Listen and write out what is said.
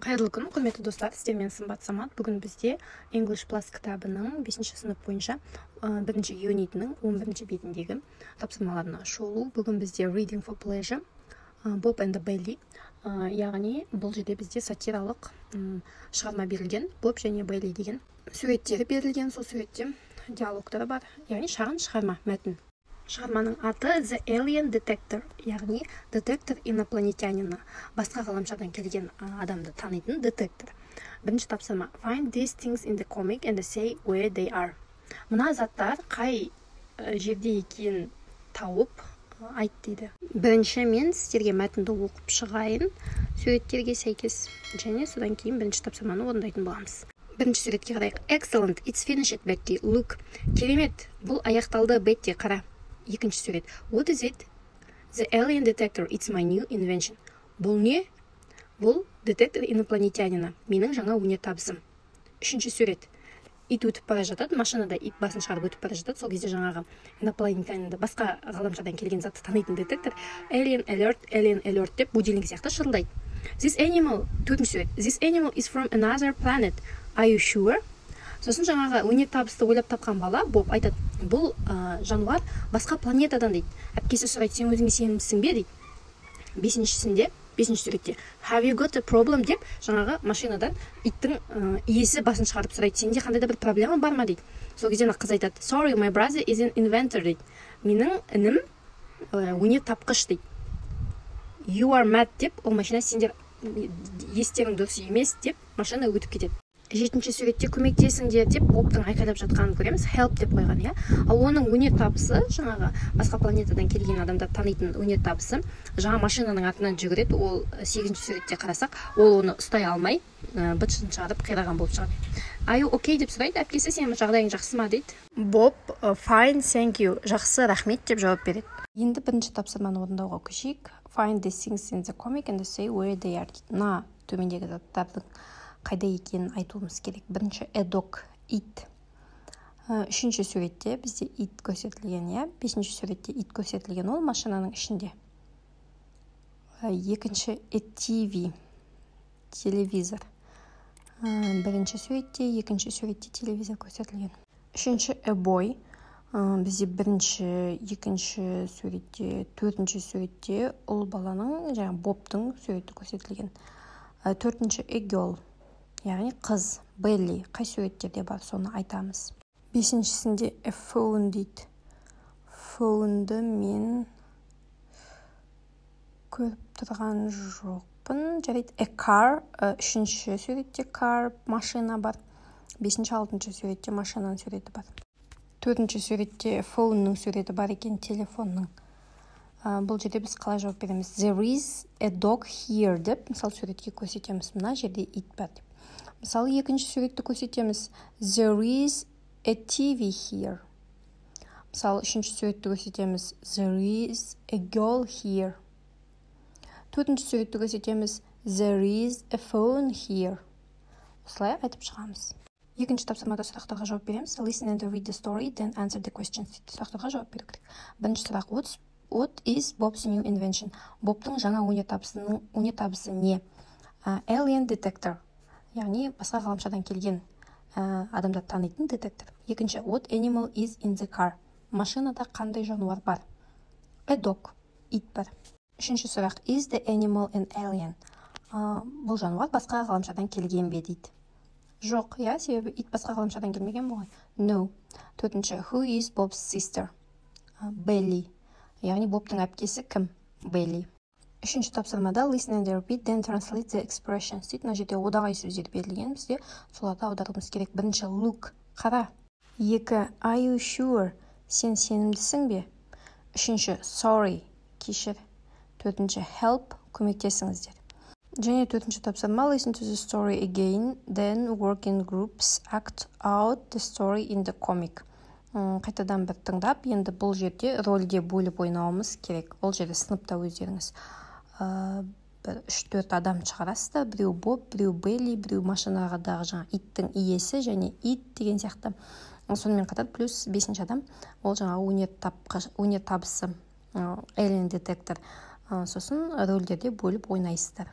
Қайырлы күн, құрметті достар, сіздермен Сымбат Самат. Бүгін бізде English Plus кітабының 5 сынып бойынша 1 юнитінің 11 бетіндегі тапсырмаларына шолу. Бүгін бізде Reading for Pleasure, Bob and the Belly, яғни бұл жерде бізде сатиралық шығарма берілген, Bob және Belly деген суреттері берілген. Сол суретте диалогтары бар, яғни шағын шығарма мәтін. Шығарманың аты The Alien Detector, яғни детектор инопланетянина, басқа ғаламшардан келген адамды танитын детектор. Бірінші тапсырма: Find these things in the comic and say where they are. Мына заттар қай жерде екенін тауып айт дейді. Бірінші мен сіздерге мәтінді оқып шығайын, суреттерге сәйкес, және содан кейін бірінші тапсырманы орындайтын боламыз. Бірінші суретке қарайық. Excellent, it's finished, Betty. Look. Керемет, бұл аяқталды, Betty, қара. Екінші сурет. What is it? The alien detector. It's my new invention. Бұл не? Бұл детектор инопланетянина. Менің жаңа өнертабысым. Үшінші сурет. Ит өтіп бара жатады, машинада ит басын шығарып өтіп бара жатады. Сол кезде жаңағы инопланетянинді, басқа ғаламшардан келген затты танитын детектор alien alert деп будильник сияқты шырылдайды. This animal, төртінші сурет. This animal is from another planet. Are you sure? Сосын жаңағы өнертабысты ойлап тапқан бала Боб айтады, бұл жануар басқа планетадан дейді. Әпкесі сұрайды, сен өзіңе сенімдісің бе дейді. Бесінші суретте Have you got a problem деп жаңағы машинадан иттің иесі басын шығарып сұрайды, сенде қандай да бір проблема бар ма дейді. Сол кезде қыз айтады, Sorry, my brother is an inventor дейді. Менің інім өнертапқыш дейді. You are mad деп ол машина сендер естерің дұрыс емес деп машина өтіп кетеді. Жетінші суретте көмектесіңдер деп Бобтың айқайлап жатқанын көреміз. Help деп қойған, иә. Ал оның өнертабысы, жаңағы басқа планетадан келген адамдар танитын өнертабысы, жаңа машинаның артынан жүгіреді. Ол 8-ші суретте қарасақ, ол оны ұстай алмай, бытшын шығарып қираған болып шығады. Are you okay деп сұрайды. Әпкесі, сенің жағдайың жақсы ма дейді. Боб, fine, thank you. Жақсы, рахмет деп жауап береді. Енді бірінші тапсырманы орындауға көшейік. Find these things in the comic and say where they are. На төмендегі заттардың қайда екенін айтуымыз керек. Бірінші эдок, ит. Үшінші суретте бізде ит көрсетілген, иә. Бесінші суретте ит көрсетілген, ол машинаның ішінде. Екінші TV, телевизор. Бірінші суретте, екінші суретте телевизор көрсетілген. Үшінші boy, бізде бірінші, екінші суретте, төртінші суретте ұл баланың, жаңа Бобтың суреті көрсетілген. Төртінші girl, яғни қыз, Белли, қай суреттерде бар, соны айтамыз. Бесіншісінде phone дейді. Phone'ды мен көріп тұрған жоқпын. Жарайды, car, үшінші суретте car, машина бар. Бесінші, алтыншы суретте машинаның суреті бар. Төртінші суретте phone'ның суреті бар екен, телефонның. Бұл жерде біз қалай жауап береміз? There is a dog here деп, мысалы суретке көрсетеміз, мына жерде ит бар деп. Мысалы екінші суретті көрсетеміз. There is a TV here. Мысалы үшінші суретті көрсетеміз. There is a girl here. Төртінші суретті көрсетеміз. There is a phone here. Осылай айтып шығамыз. Екінші тапсырмада сұрақтарға жауап береміз. Listen and read the story, then answer the questions. Сұрақтарға жауап беру керек. Бірінші сұрақ: What is Bob's new invention? Бобтың жаңа өнертабысы не? Alien detector, яғни басқа ғаламшардан келген адамдар танитын детектор. Екінші, what animal is in the car? Машинада қандай жануар бар? A dog, ит бар. Үшінші сұрақ: is the animal an alien? Бұл жануар басқа ғаламшардан келген бе дейді. Жоқ, иә, себебі ит басқа ғаламшардан келмеген ғой. No. Төртінші, who is Bob's sister? Belly, яғни Бобтың әпкесі кім? Белли. Үшінші тапсырмада listen and repeat, then translate the expressions дейді. Мына жерде одағай сөздер берілген, бізде соларды аударуымыз керек. Бірінші, look, қара. Екі, are you sure? Сен сенімдісің бе? Үшінші, sorry, кешір. Төртінші, help, көмектесіңіздер. Және төртінші тапсырма listen to the story again, then work in groups, act out the story in the comic. Қайтадан бір тыңдап, енді бұл жерде рөлде бөліп ойнауымыз керек. Ол жерде сыныпта өздеріңіз 3-4 адам шығарасыздар. Біреу Боб, біреу Белли, біреу машинадағы жаңа иттің иесі және ит деген сияқты. Сонымен қатар плюс 5-ші адам, ол жаңа өнертабысы, alien детектор. Сосын рөлдерде бөліп ойнайсыздар.